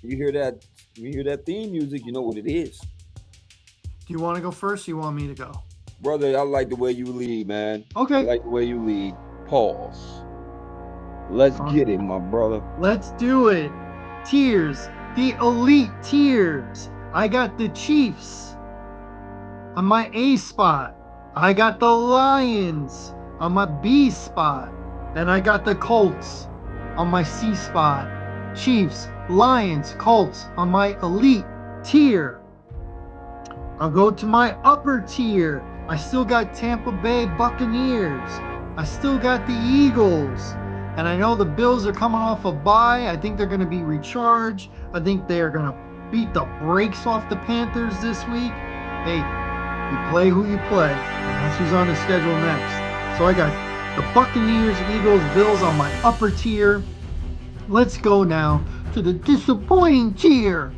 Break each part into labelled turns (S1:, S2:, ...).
S1: You hear that? You hear that theme music? You know what it is,
S2: Do you want to go first? Or you want me to go?
S1: brother. I like the way you lead, man. I
S2: Okay.
S1: like the way you lead. Pause. Let's
S2: Uh,
S1: get it, my brother.
S2: let's do it. Tiers. The elite tiers. I got the Chiefs on my A spot. I got the Lions on my B spot. And I got the Colts on my C spot. Chiefs, Lions, Colts on my elite tier. I'll go to my upper tier. I still got Tampa Bay Buccaneers. I still got the Eagles. And I know the Bills are coming off a bye. I think they're going to be recharged. I think they're going to beat the brakes off the Panthers this week. Hey, you play who you play. And that's who's on the schedule next. So I got the Buccaneers, Eagles, Bills on my upper tier. Let's go now to the disappointing tier.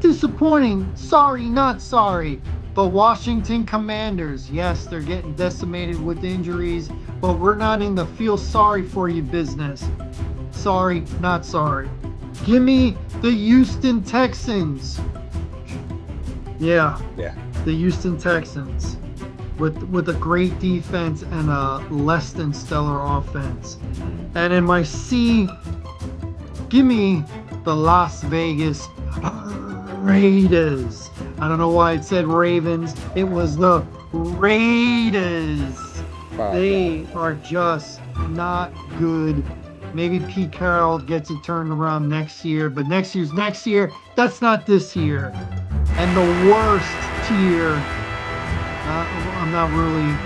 S2: Disappointing, sorry, not sorry. The Washington Commanders, yes, they're getting decimated with injuries, but we're not in the feel sorry for you business. Sorry, not sorry. Give me the Houston Texans. Yeah,
S1: Yeah.
S2: the Houston Texans with a great defense and a less than stellar offense. And in my C, give me the Las Vegas Raiders. I don't know why it said Ravens. It was the Raiders. They are just not good. Maybe Pete Carroll gets it turned around next year, but next year's next year. That's not this year. And the worst tier, I'm not really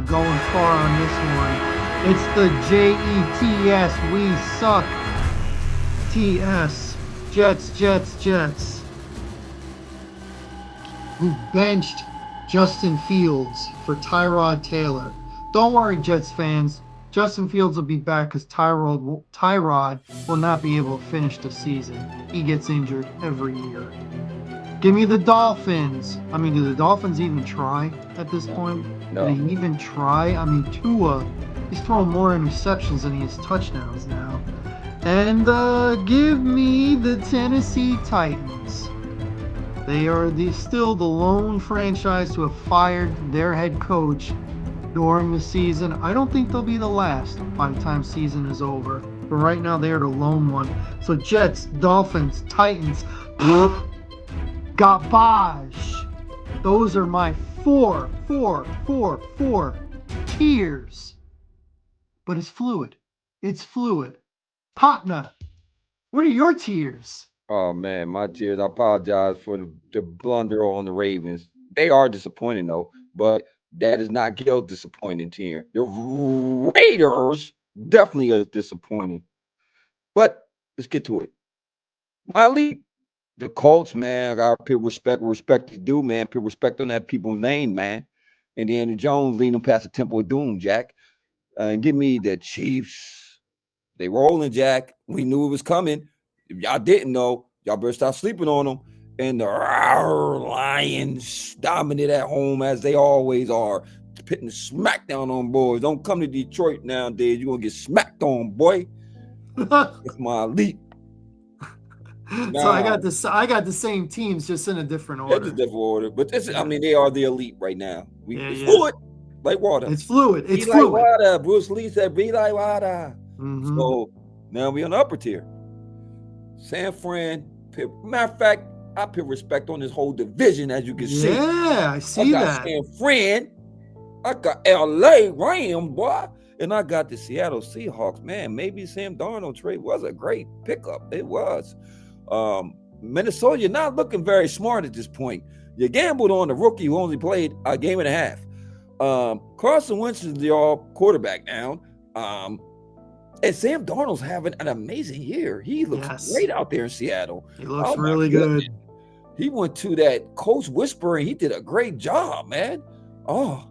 S2: going far on this one. It's the JETS. We suck. TS. Jets. Who benched Justin Fields for Tyrod Taylor. Don't worry, Jets fans. Justin Fields will be back because Tyrod will not be able to finish the season. He gets injured every year. Give me the Dolphins. I mean, do the Dolphins even try at this point?
S1: No.
S2: Do they even try? I mean, Tua, he's throwing more interceptions than he has touchdowns now. And give me the Tennessee Titans. They are still the lone franchise to have fired their head coach during the season. I don't think they'll be the last by the time season is over. But right now, they are the lone one. So Jets, Dolphins, Titans, garbage. Those are my four tiers. But it's fluid. It's fluid. Partner, what are your tiers?
S1: Oh man, my tears. I apologize for the blunder on the Ravens. They are disappointing though, but that is not Gil disappointing tier. The Raiders definitely are disappointing. But let's get to it. My elite, the Colts, man. I got to put respect is due, man. Put respect on that people's name, man. Indiana Jones leading them past the Temple of Doom, Jack. And give me the Chiefs. They rolling, Jack. We knew it was coming. If y'all didn't know, y'all better stop sleeping on them. And the Lions dominant at home as they always are. Putting the smackdown on boys. Don't come to Detroit nowadays. You're going to get smacked on, boy. It's my elite.
S2: So I got
S1: Now,
S2: this. I got the same teams, just in a different
S1: it's a
S2: order.
S1: different order. But this, I
S2: Yeah,
S1: mean, they are the elite right now.
S2: yeah,
S1: It's
S2: yeah.
S1: fluid like water.
S2: It's fluid.
S1: Be
S2: It's
S1: like
S2: fluid.
S1: water. Bruce Lee said, be like water.
S2: Mm-hmm.
S1: So now we on the upper tier. San Fran. Matter of fact, I put respect on this whole division, as you can see.
S2: Yeah, I
S1: I
S2: see
S1: got
S2: that.
S1: San Fran. I got LA Rams, boy. And I got the Seattle Seahawks. Man, maybe Sam Darnold trade was a great pickup. It was. Minnesota, you're not looking very smart at this point. You gambled on the rookie who only played a game and a half. Carson Wentz is your quarterback now. And Sam Darnold's having an amazing year. He looks great out there in Seattle.
S2: He looks
S1: Oh my
S2: really
S1: goodness.
S2: good.
S1: He went to that coach whispering. He did a great job, man. Oh,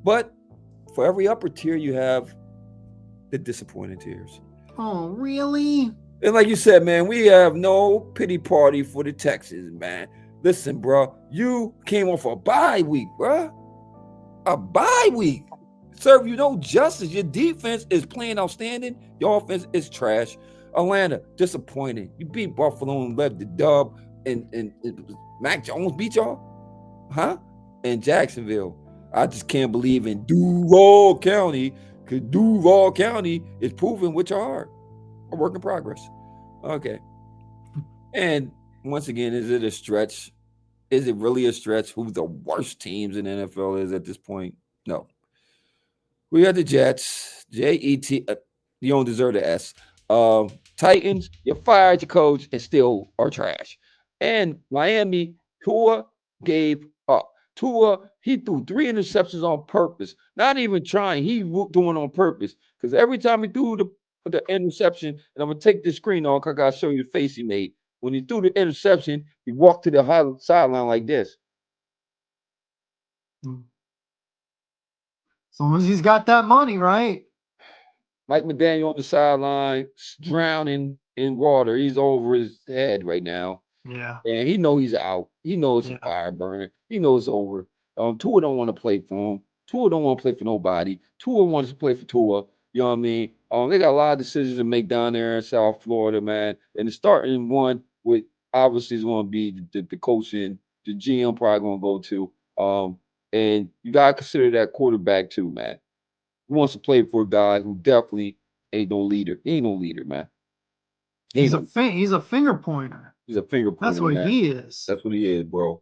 S1: but for every upper tier, you have the disappointing tiers.
S2: Oh, really?
S1: And like you said, man, we have no pity party for the Texans, man. Listen, bro, you came off a bye week, bro. A bye week. serve you no justice. Your defense is playing outstanding. Your offense is trash. Atlanta, disappointed. You beat Buffalo and led the dub, and Mac Jones beat y'all, huh? In Jacksonville, I just can't believe in Duval County, because Duval County is proving which are a work in progress. Okay, and once again, is it a stretch? Is it really a stretch? Who the worst teams in the NFL is at this point? No, we got the Jets, Jet. You don't deserve the S. Titans, you fired your coach and still are trash. And Miami, Tua gave up. Tua, he threw 3 interceptions on purpose. Not even trying. He doing on purpose. Because every time he threw the interception, and I'm gonna take this screen off because I gotta show you the face he made. When he threw the interception, he walked to the sideline like this.
S2: As long as he's got that money, right?
S1: Mike McDaniel on the sideline, drowning in water. He's over his head right now.
S2: Yeah.
S1: And he know he's out. He knows it's a
S2: Yeah.
S1: fire burner. He knows it's over. Tua don't want to play for him. Tua don't want to play for nobody. Tua wants to play for Tua. You know what I mean? They got a lot of decisions to make down there in South Florida, man. And the starting one with obviously is going to be the coach and the GM probably going to go to. And you gotta consider that quarterback too, man. He wants to play for a guy who definitely ain't no leader. He ain't no leader, man. He ain't no.
S2: He's a finger pointer.
S1: He's a finger
S2: That's
S1: pointer,
S2: what
S1: man.
S2: he is.
S1: That's what he is, bro.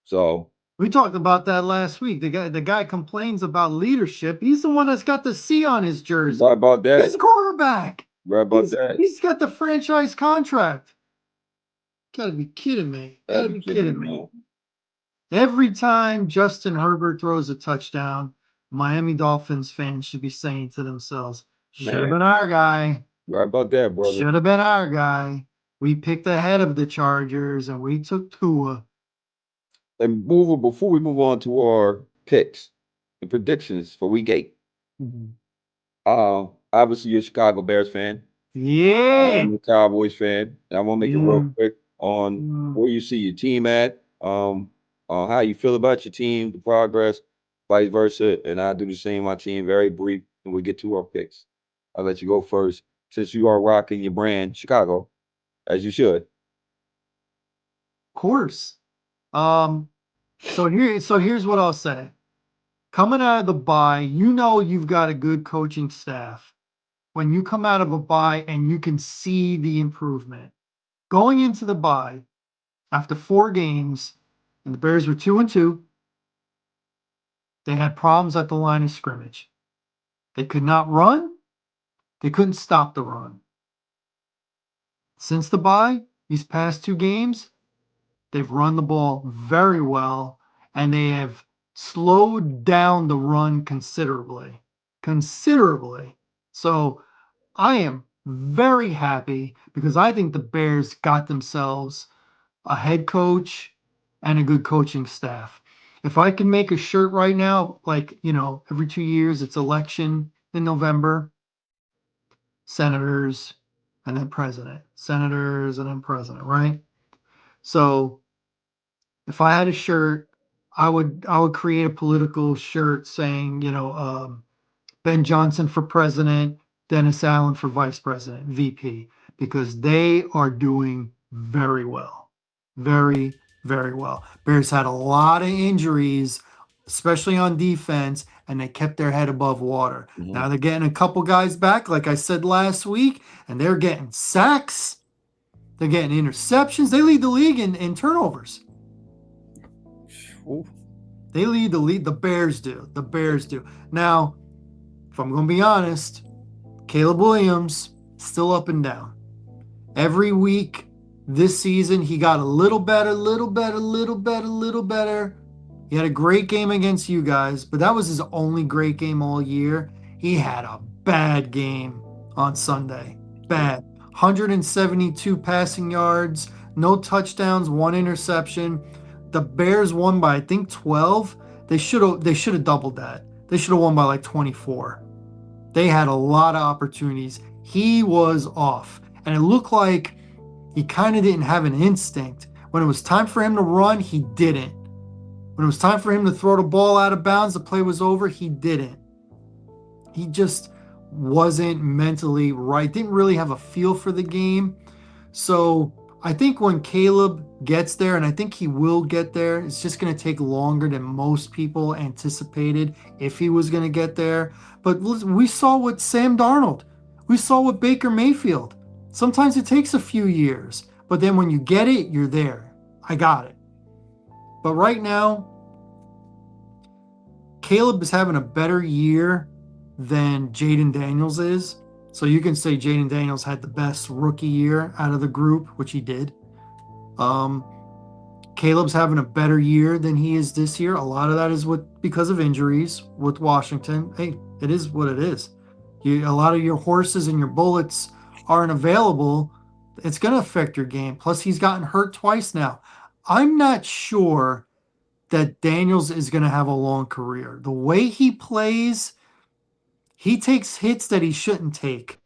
S1: So
S2: We talked about that last week. The guy complains about leadership. He's the one that's got the C on his
S1: right
S2: jersey.
S1: about
S2: He's
S1: that.
S2: a quarterback.
S1: Right about that.
S2: He's got the franchise contract. Gotta be kidding me.
S1: Gotta
S2: Gotta
S1: be
S2: be
S1: kidding
S2: kidding
S1: me,
S2: me.
S1: man.
S2: Every time Justin Herbert throws a touchdown, Miami Dolphins fans should be saying to themselves, should have
S1: Man,
S2: been our guy.
S1: right about that, brother.
S2: Should have been our guy. We picked ahead of the Chargers and we took Tua.
S1: And before we move on to our picks and predictions for week 8. Obviously you're a Chicago Bears fan.
S2: Yeah.
S1: I'm a Cowboys fan. And I want to make it real
S2: Yeah.
S1: quick on
S2: Mm.
S1: where you see your team at, on how you feel about your team, the progress, vice versa. And I do the same with my team, very brief, and we get to our picks. I'll let you go first, since you are rocking your brand, Chicago, as you should.
S2: Of course. Um, so here's what I'll say. Coming out of the bye, you know you've got a good coaching staff. When you come out of a bye and you can see the improvement. Going into the bye, after 4 games, and the Bears were 2-2, they had problems at the line of scrimmage. They could not run, they couldn't stop the run. Since the bye, these past 2 games, they've run the ball very well, and they have slowed down the run considerably. Considerably. So I am very happy because I think the Bears got themselves a head coach and a good coaching staff. If I can make a shirt right now, like, every 2 years it's election in November, senators, and then president, senators, and then president, right? So if I had a shirt, I would create a political shirt saying, Ben Johnson for president, Dennis Allen for vice president, VP, because they are doing very well. Very, very well. Bears had a lot of injuries, especially on defense, and they kept their head above water.
S1: Mhm.
S2: Now they're getting a couple guys back, like I said last week, and they're getting sacks. They're getting interceptions. They lead the league in turnovers.
S1: Ooh.
S2: They lead the lead. The Bears do. The Bears do. Now, if I'm going to be honest, Caleb Williams still up and down. Every week this season, he got a little better, little better, little better, little better. He had a great game against you guys, but that was his only great game all year. He had a bad game on Sunday. Bad. 172 passing yards, no touchdowns, 1 interception. The Bears won by I think 12. They should have doubled that. They should have won by like 24. They had a lot of opportunities. He was off. And it looked like he kind of didn't have an instinct. When it was time for him to run, he didn't. When it was time for him to throw the ball out of bounds, the play was over, he didn't. He just wasn't mentally right, didn't really have a feel for the game. So I think when Caleb gets there, and I think he will get there, it's just going to take longer than most people anticipated if he was going to get there. But we saw with Sam Darnold, we saw with Baker Mayfield. Sometimes it takes a few years, but then when you get it, you're there. I got it. But right now, Caleb is having a better year than Jaden Daniels is. So you can say Jaden Daniels had the best rookie year out of the group, which he did. Um, Caleb's having a better year than he is this year. A lot of that is because of injuries with Washington. Hey, it is what it is. A lot of your horses and your bullets aren't available. It's going to affect your game. Plus, he's gotten hurt twice now. I'm not sure that Daniels is going to have a long career. The way he plays, he takes hits that he shouldn't take.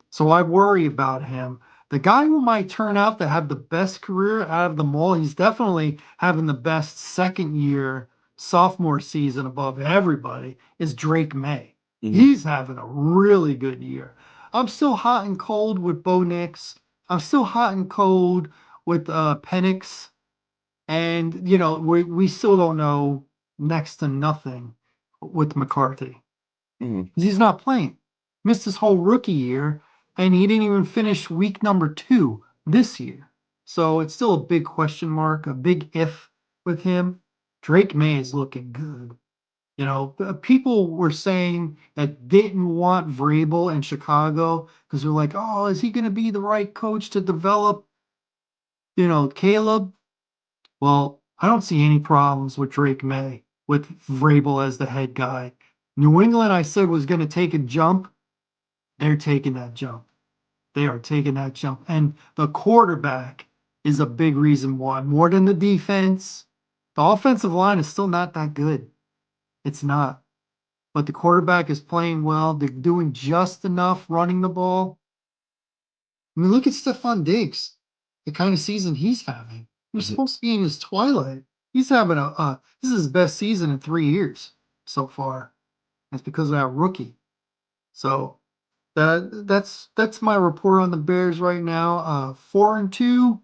S2: So I worry about him. The guy who might turn out to have the best career out of them all, he's definitely having the best second year sophomore season above everybody, is Drake May.
S1: Mhm.
S2: He's having a really good year. I'm still hot and cold with Bo Nix. I'm still hot and cold with Penix. And, we still don't know next to nothing with McCarthy.
S1: Mhm.
S2: He's not playing. Missed his whole rookie year, and he didn't even finish week number 2 this year. So it's still a big question mark, a big if with him. Drake May is looking good. People were saying that didn't want Vrabel in Chicago because they're like, oh, is he going to be the right coach to develop, Caleb? Well, I don't see any problems with Drake May, with Vrabel as the head guy. New England, I said, was going to take a jump. They're taking that jump. They are taking that jump. And the quarterback is a big reason why, more than the defense. The offensive line is still not that good. It's not. But the quarterback is playing well. They're doing just enough running the ball. I mean, look at Stephon Diggs, the kind of season he's having. He's
S1: Mhm.
S2: supposed to be in his twilight. He's having this is his best season in 3 years so far. That's because of that rookie. So that's my report on the Bears right now. 4-2.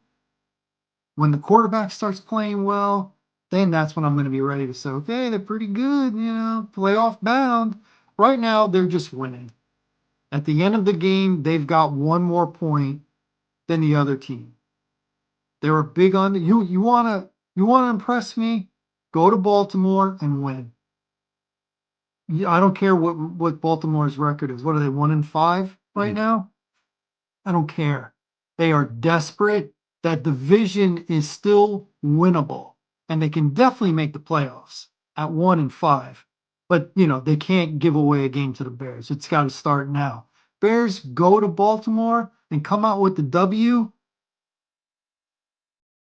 S2: When the quarterback starts playing well, then that's when I'm going to be ready to say, okay, they're pretty good, playoff bound. Right now, they're just winning. At the end of the game, they've got one more point than the other team. They were big on you. You wanna impress me? Go to Baltimore and win. I don't care what Baltimore's record is. What are they, 1-5 right
S1: Mhm.
S2: now? I don't care. They are desperate. That division is still winnable, and they can definitely make the playoffs at 1-5. But they can't give away a game to the Bears. It's got to start now. Bears go to Baltimore and come out with the W.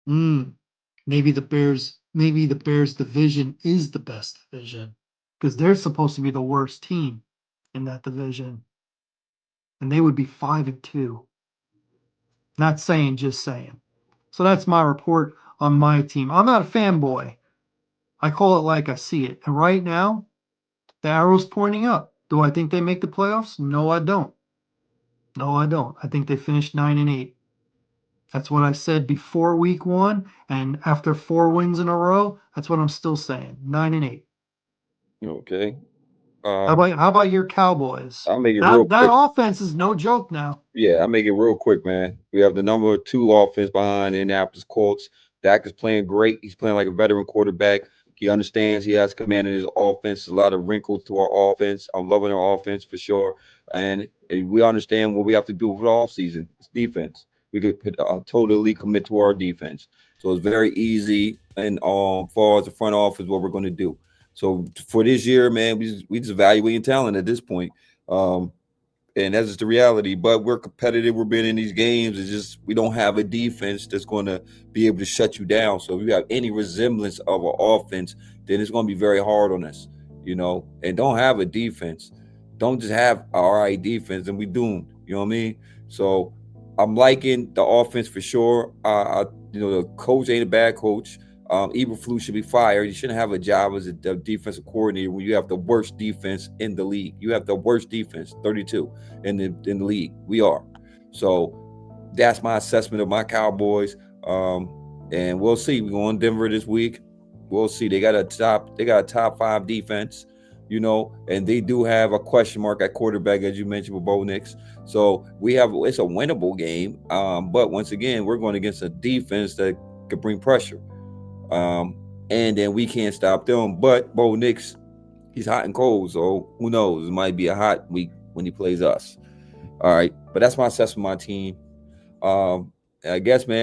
S2: Mm, maybe the Bears division is the best division because they're supposed to be the worst team in that division, and they would be 5-2. Not saying, just saying. So that's my report on my team. I'm not a fanboy. I call it like I see it. And right now, the arrow's pointing up. Do I think they make the playoffs? No, I don't. No, I don't. I think they finished 9-8. That's what I said before week 1, and after 4 wins in a row, that's what I'm still saying. 9-8.
S1: Okay.
S2: How
S1: Um,
S2: about how about your Cowboys?
S1: I'll make it real
S2: That
S1: quick.
S2: offense is no joke now.
S1: Yeah, I'll make it real quick, man. We have the number two offense behind the Indianapolis Colts. Dak is playing great. He's playing like a veteran quarterback. He understands he has command in his offense. A lot of wrinkles to our offense. I'm loving our offense for sure. And we understand what we have to do for the offseason. It's defense. We could totally commit to our defense. So it's very easy. And far as the front office, what we're going to do. So for this year, man, we just evaluating talent at this point. Um, and that's just the reality. But we're competitive. We're being in these games. It's just we don't have a defense that's going to be able to shut you down. So if you have any resemblance of an offense, then it's going to be very hard on us, And don't have a defense. Don't just have an all right defense, and we doomed. You know what I mean? So I'm liking the offense for sure. The coach ain't a bad coach. Eberflus should be fired. He shouldn't have a job as a defensive coordinator when you have the worst defense in the league. You have the worst defense, 32 in the league. We are. So that's my assessment of my Cowboys. Um, and we'll see. We go on Denver this week. We'll see. They got a top five defense, and they do have a question mark at quarterback, as you mentioned with Bo Nix. So it's a winnable game. But once again, we're going against a defense that could bring pressure. Um, and then we can't stop them. But Bo Nix, he's hot and cold. So who knows? It might be a hot week when he plays us. All right. But that's my assessment of my team. Um, I guess, man,